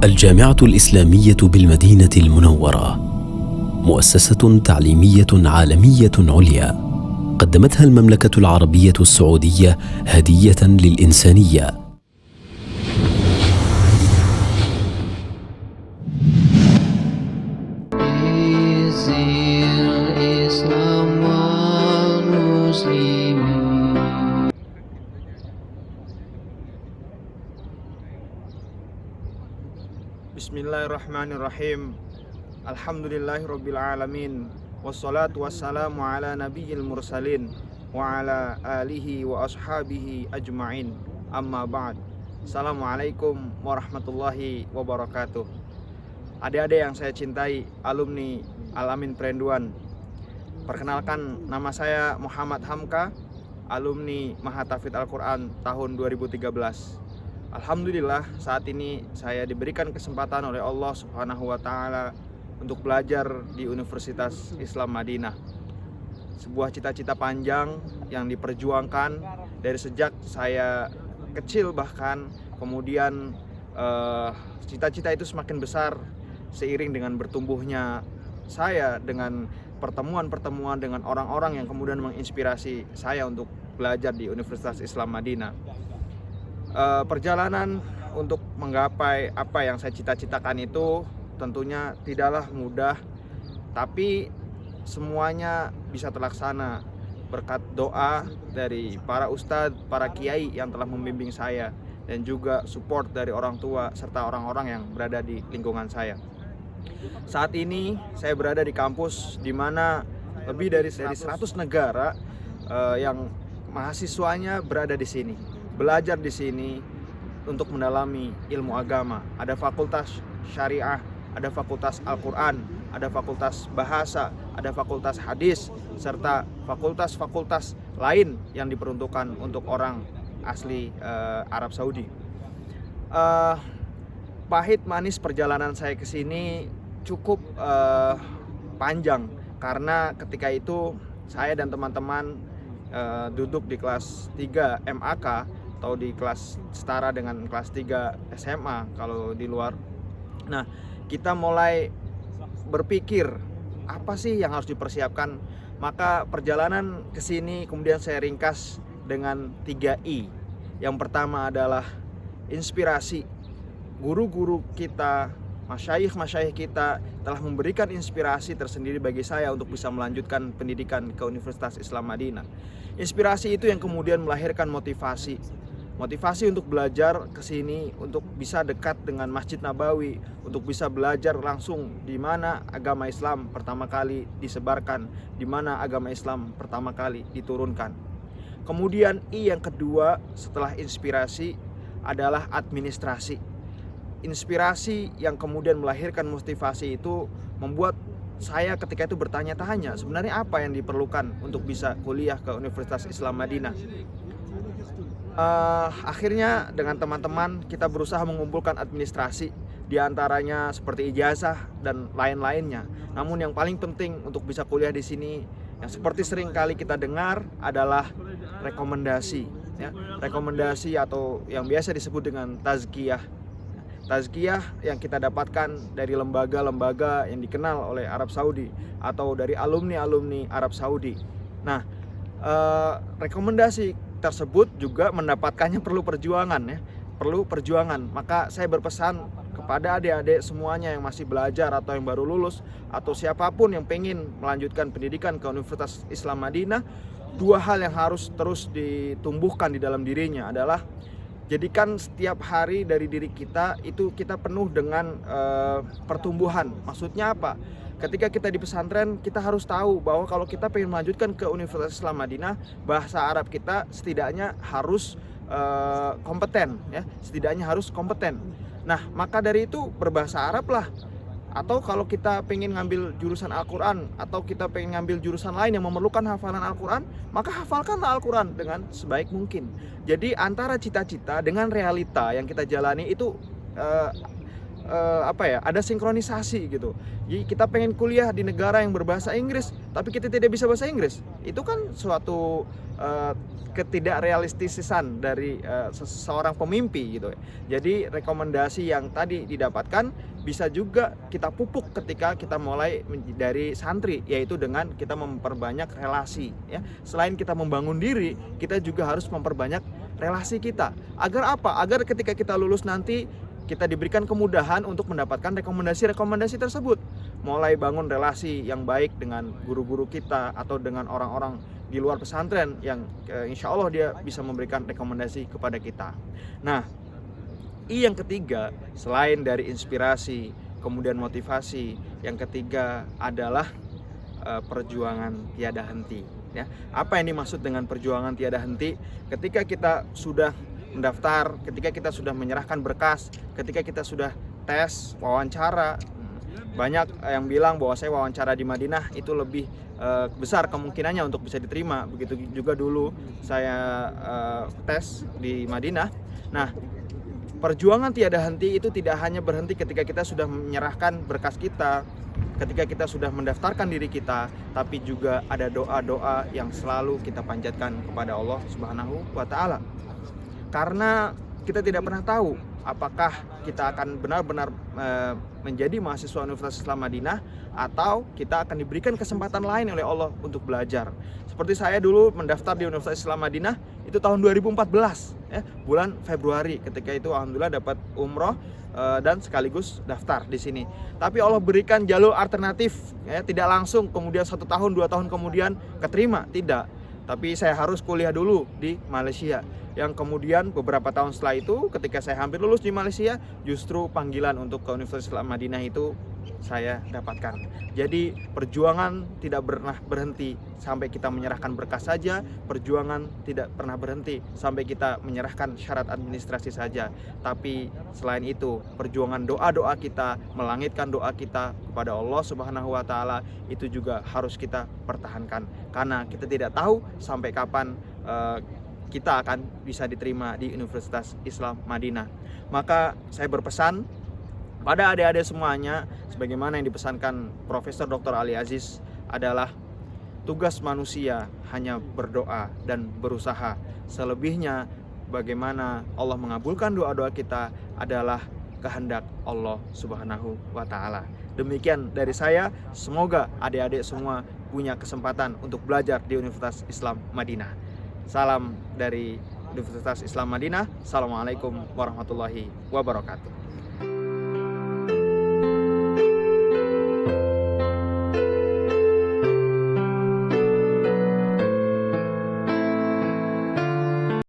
الجامعة الإسلامية بالمدينة المنورة مؤسسة تعليمية عالمية عليا قدمتها المملكة العربية السعودية هدية للإنسانية. Bismillahirrahmanirrahim. Alhamdulillahirabbil alamin. Wassalatu wassalamu ala nabiyil mursalin wa ala alihi wa ashabihi ajma'in. Amma ba'd. Assalamualaikum warahmatullahi wabarakatuh. Adik-adik yang saya cintai, alumni Al-Amin Perenduan. Perkenalkan, nama saya Muhammad Hamka, alumni Mahatafidz Al-Quran tahun 2013. Alhamdulillah, saat ini saya diberikan kesempatan oleh Allah Subhanahu wa Ta'ala untuk belajar di Universitas Islam Madinah. Sebuah cita-cita panjang yang diperjuangkan dari sejak saya kecil, bahkan kemudian cita-cita itu semakin besar seiring dengan bertumbuhnya saya dengan pertemuan-pertemuan dengan orang-orang yang kemudian menginspirasi saya untuk belajar di Universitas Islam Madinah. Perjalanan untuk menggapai apa yang saya cita-citakan itu tentunya tidaklah mudah, tapi semuanya bisa terlaksana berkat doa dari para ustadz, para kiai yang telah membimbing saya, dan juga support dari orang tua serta orang-orang yang berada di lingkungan saya. Saat ini saya berada di kampus di mana lebih dari 100 negara yang mahasiswanya berada di sini, belajar di sini untuk mendalami ilmu agama. Ada fakultas syariah, ada fakultas Al-Quran, ada fakultas bahasa, ada fakultas hadis, serta fakultas-fakultas lain yang diperuntukkan untuk orang asli Arab Saudi. Pahit manis perjalanan saya ke sini cukup panjang, karena ketika itu saya dan teman-teman duduk di kelas 3 MAK atau di kelas setara dengan kelas 3 SMA kalau di luar. Nah, kita mulai berpikir apa sih yang harus dipersiapkan. Maka perjalanan ke sini kemudian saya ringkas dengan 3I. Yang pertama adalah inspirasi. Guru-guru kita, masyayikh kita telah memberikan inspirasi tersendiri bagi saya untuk bisa melanjutkan pendidikan ke Universitas Islam Madinah. Inspirasi itu yang kemudian melahirkan motivasi untuk belajar ke sini, untuk bisa dekat dengan Masjid Nabawi, untuk bisa belajar langsung di mana agama Islam pertama kali disebarkan, di mana agama Islam pertama kali diturunkan. Kemudian I yang kedua setelah inspirasi adalah administrasi. Inspirasi yang kemudian melahirkan motivasi itu membuat saya ketika itu bertanya-tanya sebenarnya apa yang diperlukan untuk bisa kuliah ke Universitas Islam Madinah. Akhirnya dengan teman-teman kita berusaha mengumpulkan administrasi, diantaranya seperti ijazah dan lain-lainnya. Namun yang paling penting untuk bisa kuliah di sini, yang seperti sering kali kita dengar, adalah rekomendasi. Ya, rekomendasi atau yang biasa disebut dengan tazkiyah. Tazkiyah yang kita dapatkan dari lembaga-lembaga yang dikenal oleh Arab Saudi atau dari alumni-alumni Arab Saudi. Nah, rekomendasi tersebut juga mendapatkannya perlu perjuangan, ya, perlu perjuangan. Maka saya berpesan kepada adik-adik semuanya yang masih belajar atau yang baru lulus atau siapapun yang pengen melanjutkan pendidikan ke Universitas Islam Madinah, dua hal yang harus terus ditumbuhkan di dalam dirinya adalah jadikan setiap hari dari diri kita itu kita penuh dengan pertumbuhan. Maksudnya apa? Ketika kita di pesantren, kita harus tahu bahwa kalau kita pengen melanjutkan ke Universitas Islam Madinah, bahasa Arab kita setidaknya harus kompeten, ya, setidaknya harus kompeten. Nah, maka dari itu berbahasa Arab lah. Atau kalau kita pengen ngambil jurusan Al-Quran atau kita pengen ngambil jurusan lain yang memerlukan hafalan Al-Quran, maka hafalkanlah Al-Quran dengan sebaik mungkin. Jadi antara cita-cita dengan realita yang kita jalani itu ada sinkronisasi gitu. Jadi kita pengen kuliah di negara yang berbahasa Inggris tapi kita tidak bisa bahasa Inggris, itu kan suatu ketidakrealistisan dari seseorang pemimpi gitu. Jadi rekomendasi yang tadi didapatkan bisa juga kita pupuk ketika kita mulai dari santri, yaitu dengan kita memperbanyak relasi ya. Selain kita membangun diri, kita juga harus memperbanyak relasi kita. Agar apa? Agar ketika kita lulus nanti kita diberikan kemudahan untuk mendapatkan rekomendasi-rekomendasi tersebut. Mulai bangun relasi yang baik dengan guru-guru kita atau dengan orang-orang di luar pesantren yang insya Allah dia bisa memberikan rekomendasi kepada kita. Nah, yang ketiga, selain dari inspirasi, kemudian motivasi, yang ketiga adalah perjuangan tiada henti. Ya, apa yang dimaksud dengan perjuangan tiada henti? Ketika kita sudah mendaftar, ketika kita sudah menyerahkan berkas, ketika kita sudah tes, wawancara, banyak yang bilang bahwa saya wawancara di Madinah itu lebih besar kemungkinannya untuk bisa diterima. Begitu juga dulu saya tes di Madinah. Nah, perjuangan tiada henti itu tidak hanya berhenti ketika kita sudah menyerahkan berkas kita, ketika kita sudah mendaftarkan diri kita, tapi juga ada doa-doa yang selalu kita panjatkan kepada Allah Subhanahu wa Ta'ala. Karena kita tidak pernah tahu apakah kita akan benar-benar menjadi mahasiswa Universitas Islam Madinah atau kita akan diberikan kesempatan lain oleh Allah untuk belajar. Seperti saya dulu mendaftar di Universitas Islam Madinah itu tahun 2014 ya, bulan Februari. Ketika itu alhamdulillah dapat umroh dan sekaligus daftar di sini. Tapi Allah berikan jalur alternatif ya, tidak langsung kemudian 1 tahun 2 tahun kemudian keterima, tidak. Tapi saya harus kuliah dulu di Malaysia. Yang kemudian beberapa tahun setelah itu ketika saya hampir lulus di Malaysia, justru panggilan untuk ke Universitas Islam Madinah itu saya dapatkan. Jadi perjuangan tidak pernah berhenti sampai kita menyerahkan berkas saja, perjuangan tidak pernah berhenti sampai kita menyerahkan syarat administrasi saja. Tapi selain itu, perjuangan doa-doa kita, melangitkan doa kita kepada Allah Subhanahu wa Ta'ala itu juga harus kita pertahankan. Karena kita tidak tahu sampai kapan kita akan bisa diterima di Universitas Islam Madinah. Maka saya berpesan pada adik-adik semuanya, sebagaimana yang dipesankan Profesor Dr. Ali Aziz, adalah tugas manusia hanya berdoa dan berusaha. Selebihnya bagaimana Allah mengabulkan doa-doa kita adalah kehendak Allah Subhanahu wa Ta'ala. Demikian dari saya, semoga adik-adik semua punya kesempatan untuk belajar di Universitas Islam Madinah. Salam dari Universitas Islam Madinah. Assalamualaikum warahmatullahi wabarakatuh.